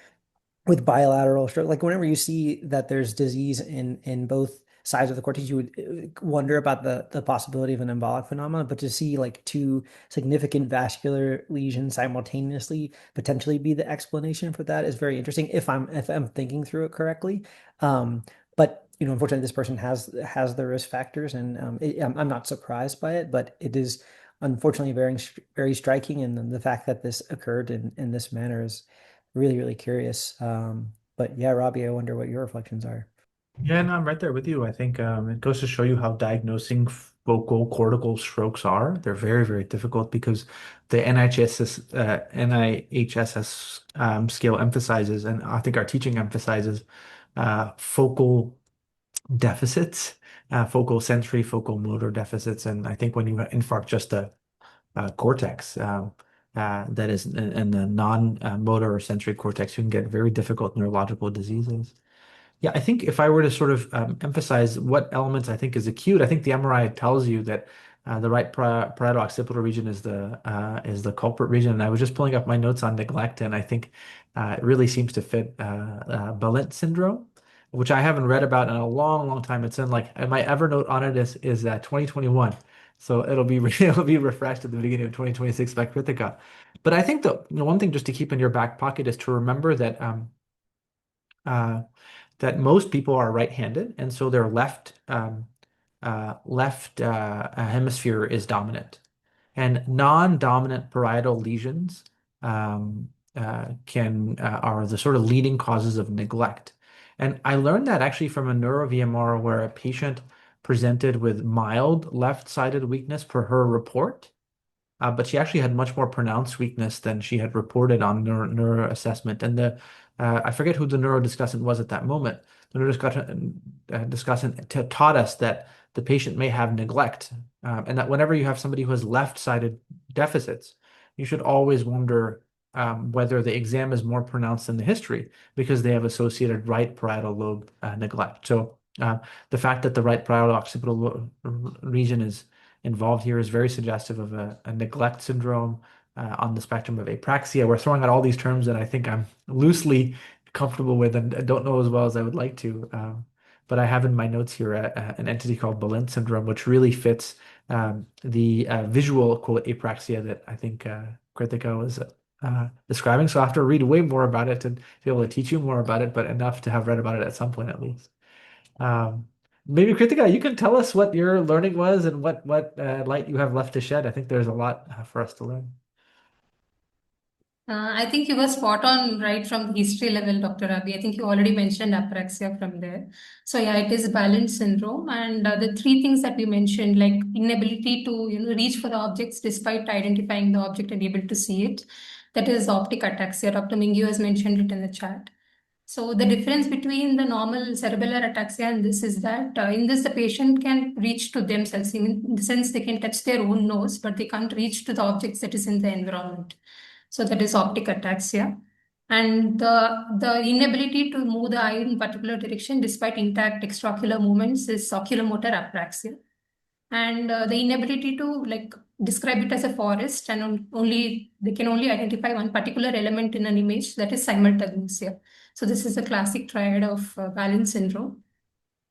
with bilateral stroke. Like whenever you see that there's disease in both sides of the cortex, you would wonder about the possibility of an embolic phenomenon. But to see like two significant vascular lesions simultaneously potentially be the explanation for that is very interesting if I'm thinking through it correctly. But unfortunately, this person has the risk factors, and I'm not surprised by it, but it is unfortunately very very striking, and the fact that this occurred in this manner is really, really curious. But yeah, Robbie, I wonder what your reflections are. Yeah, no, I'm right there with you. I think it goes to show you how diagnosing focal cortical strokes are. They're very, very difficult because the NIHSS scale emphasizes, and I think our teaching emphasizes, focal deficits, focal sensory, focal motor deficits. And I think when you infarct just a cortex, that is in the non-motor or sensory cortex, you can get very difficult neurological diseases. Yeah, I think if I were to sort of emphasize what elements I think is acute, I think the MRI tells you that the right parietal occipital region is the culprit region. And I was just pulling up my notes on neglect, and I think it really seems to fit Balint syndrome, which I haven't read about in a long, long time. It's in like my Evernote on it is 2021, so it'll be it'll be refreshed at the beginning of 2026 by Kritika. But I think the one thing just to keep in your back pocket is to remember uh, that most people are right-handed, and so their left hemisphere is dominant, and non-dominant parietal lesions can are the sort of leading causes of neglect. And I learned that actually from a neuro VMR where a patient presented with mild left-sided weakness per her report. But she actually had much more pronounced weakness than she had reported on neuro assessment. And I forget who the neurodiscussant was at that moment. The neurodiscussant taught us that the patient may have neglect, and that whenever you have somebody who has left-sided deficits, you should always wonder whether the exam is more pronounced than the history because they have associated right parietal lobe neglect. So the fact that the right parietal occipital region is involved here is very suggestive of a neglect syndrome on the spectrum of apraxia. We're throwing out all these terms that I think I'm loosely comfortable with and don't know as well as I would like to. But I have in my notes here an entity called Balint syndrome, which really fits the visual quote apraxia that I think Kritika was describing. So I have to read way more about it to be able to teach you more about it, but enough to have read about it at some point at least. Um, Maybe Kritika, you can tell us what your learning was and what light you have left to shed. I think there's a lot for us to learn. I think you were spot on right from the history level, Dr. Rabi. I think you already mentioned apraxia from there. So yeah, it is balance syndrome, and the three things that we mentioned, like inability to reach for the objects despite identifying the object and able to see it, that is optic ataxia. Dr. Mingyu has mentioned it in the chat. So the difference between the normal cerebellar ataxia and this is that in this the patient can reach to themselves in the sense they can touch their own nose, but they can't reach to the objects that is in the environment. So that is optic ataxia. And the inability to move the eye in particular direction despite intact extraocular movements is oculomotor apraxia. And the inability to like describe it as a forest and only they can only identify one particular element in an image, that is simultagnosia. So this is a classic triad of balance syndrome.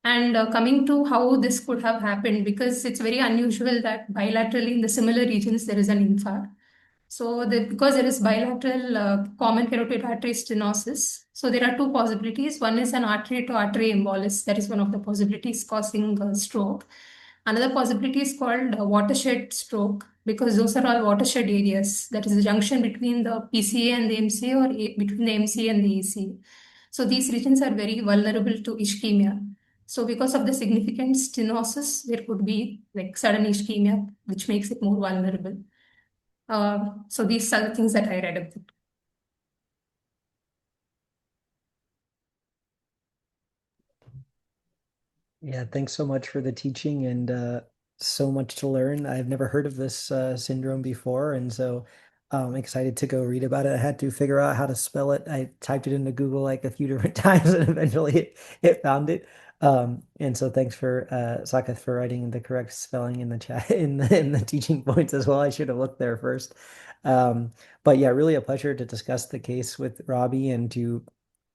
And coming to how this could have happened, because it's very unusual that bilaterally in the similar regions there is an infarct. So because there is bilateral common carotid artery stenosis, so there are two possibilities. One is an artery to artery embolus. That is one of the possibilities causing stroke. Another possibility is called watershed stroke because those are all watershed areas. That is the junction between the PCA and the MCA or between the MCA and the ECA. So these regions are very vulnerable to ischemia. So because of the significant stenosis, there could be like sudden ischemia, which makes it more vulnerable. So these are the things that I read about. Yeah, thanks so much for the teaching and so much to learn. I've never heard of this syndrome before, and so I'm excited to go read about it. I had to figure out how to spell it. I typed it into Google like a few different times, and eventually it found it. And so thanks for Saket for writing the correct spelling in the chat in the teaching points as well. I should have looked there first. But yeah, really a pleasure to discuss the case with Robbie and to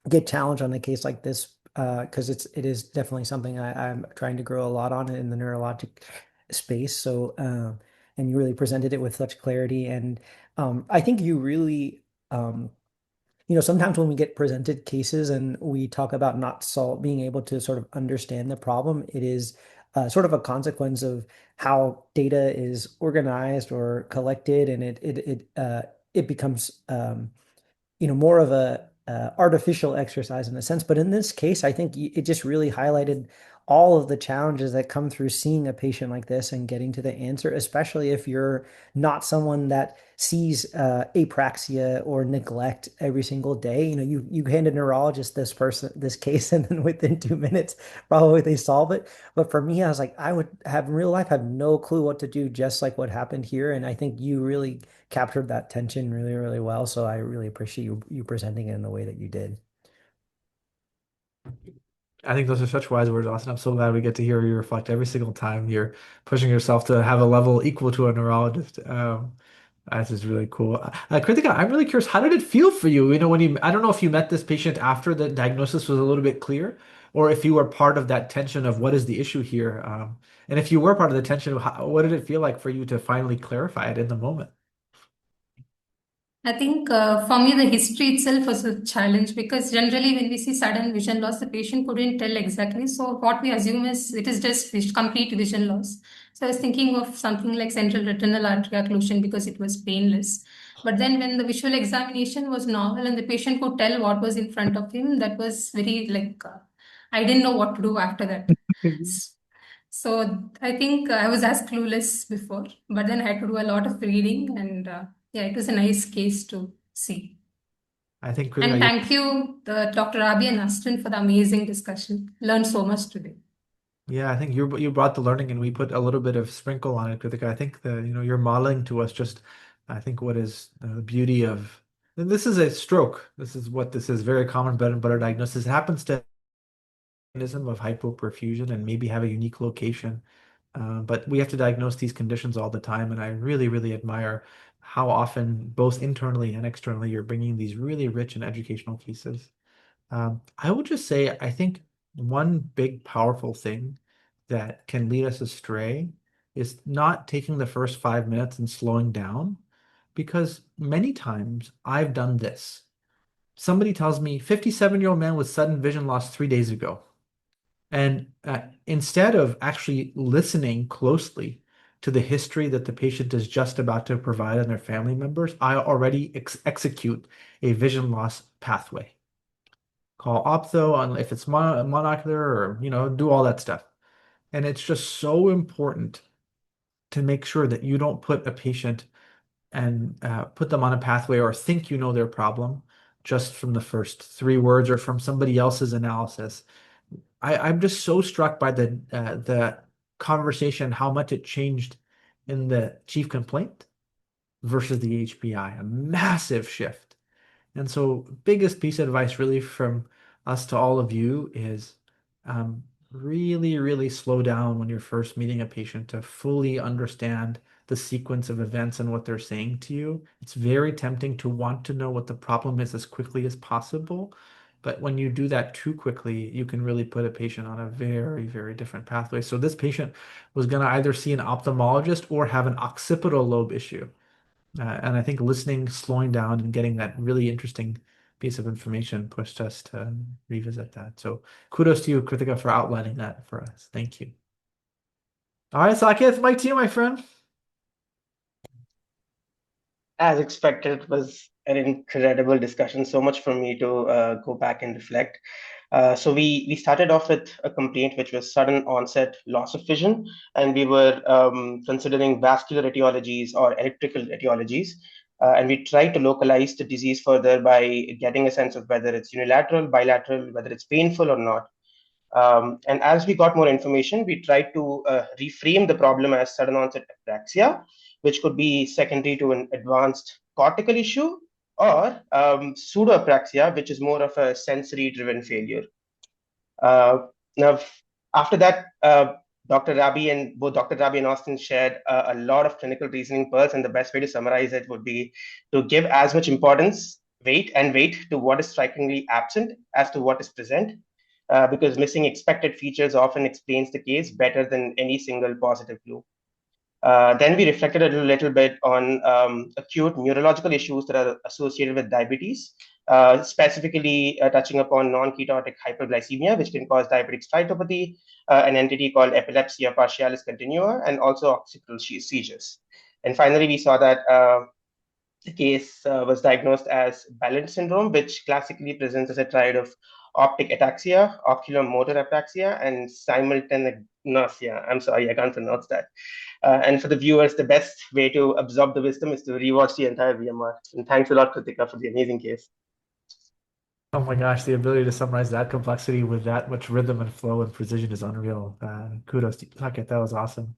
get challenged on a case like this because it is definitely something I'm trying to grow a lot on in the neurologic space. So and you really presented it with such clarity, and I think you really sometimes when we get presented cases and we talk about not being able to sort of understand the problem, it is sort of a consequence of how data is organized or collected, and it becomes more of artificial exercise in a sense. But in this case, I think it just really highlighted all of the challenges that come through seeing a patient like this and getting to the answer, especially if you're not someone that sees apraxia or neglect every single day. You hand a neurologist this case, and then within 2 minutes, probably they solve it. But for me, I was like, I would have in real life have no clue what to do, just like what happened here. And I think you really captured that tension really, really well. So I really appreciate you presenting it in the way that you did. I think those are such wise words, Austin. I'm so glad we get to hear you reflect every single time you're pushing yourself to have a level equal to a neurologist. This is really cool. Kritika, I'm really curious, how did it feel for you? I don't know if you met this patient after the diagnosis was a little bit clear, or if you were part of that tension of what is the issue here. And if you were part of the tension, what did it feel like for you to finally clarify it in the moment? I think for me, the history itself was a challenge because generally, when we see sudden vision loss, the patient couldn't tell exactly. So, what we assume is it is just complete vision loss. So, I was thinking of something like central retinal artery occlusion because it was painless. But then, when the visual examination was normal and the patient could tell what was in front of him, that was very I didn't know what to do after that. So I think I was as clueless before, but then I had to do a lot of reading, and yeah, it was a nice case to see. I think, And Kritika, thank you, Dr. Rabih and Austin, for the amazing discussion. Learned so much today. yeah, I think you brought the learning and we put a little bit of sprinkle on it, Kritika. I think you're modeling to us just, I think what is the beauty of, and this is a stroke. This is what this is, very common bread and butter diagnosis. It happens to mechanism of hypoperfusion and maybe have a unique location. But we have to diagnose these conditions all the time, and I really, really admire how often, both internally and externally, you're bringing these really rich and educational cases. I would just say, I think one big powerful thing that can lead us astray is not taking the first 5 minutes and slowing down, because many times I've done this. Somebody tells me 57-year-old man with sudden vision loss 3 days ago. And instead of actually listening closely to the history that the patient is just about to provide on their family members, I already execute a vision loss pathway. Call ophtho on if it's monocular, or do all that stuff. And it's just so important to make sure that you don't put a patient and put them on a pathway or think you know their problem just from the first 3 words or from somebody else's analysis. I'm just so struck by the conversation, how much it changed in the chief complaint versus the HPI, a massive shift. And so, biggest piece of advice really from us to all of you is really, really slow down when you're first meeting a patient to fully understand the sequence of events and what they're saying to you. It's very tempting to want to know what the problem is as quickly as possible. But when you do that too quickly, you can really put a patient on a very, very different pathway. So this patient was going to either see an ophthalmologist or have an occipital lobe issue. And I think listening, slowing down, and getting that really interesting piece of information pushed us to revisit that. So kudos to you, Kritika, for outlining that for us. Thank you. All right, Saket, Mike to you, my friend. As expected, it was an incredible discussion. So much for me to go back and reflect. So we started off with a complaint which was sudden onset loss of vision, and we were considering vascular etiologies or electrical etiologies. And we tried to localize the disease further by getting a sense of whether it's unilateral, bilateral, whether it's painful or not. And as we got more information, we tried to reframe the problem as sudden onset apraxia, which could be secondary to an advanced cortical issue, or pseudoapraxia, which is more of a sensory driven failure. Now, after that, Dr. Rabih and Austin shared a lot of clinical reasoning pearls, and the best way to summarize it would be to give as much importance, weight to what is strikingly absent as to what is present, because missing expected features often explains the case better than any single positive clue. Then we reflected a little bit on acute neurological issues that are associated with diabetes, specifically touching upon non-ketotic hyperglycemia, which can cause diabetic steatopathy, an entity called epilepsia partialis continua, and also occipital seizures. And finally, we saw that The case was diagnosed as balance syndrome, which classically presents as a triad of optic ataxia, ocular motor apraxia, and simultaneosia. I'm sorry, I can't pronounce that. And for the viewers, the best way to absorb the wisdom is to rewatch the entire VMR. And thanks a lot, Kritika, for the amazing case. Oh my gosh, the ability to summarize that complexity with that much rhythm and flow and precision is unreal. Kudos to you. Okay, that was awesome.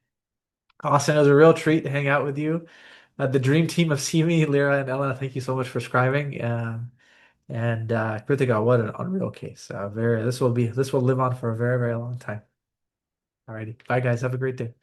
Austin, it was a real treat to hang out with you. The dream team of Simi, Lyra, and Ella, thank you so much for scribing. And Kritika, what an unreal case. This will live on for a very, very long time. Alrighty. Bye guys. Have a great day.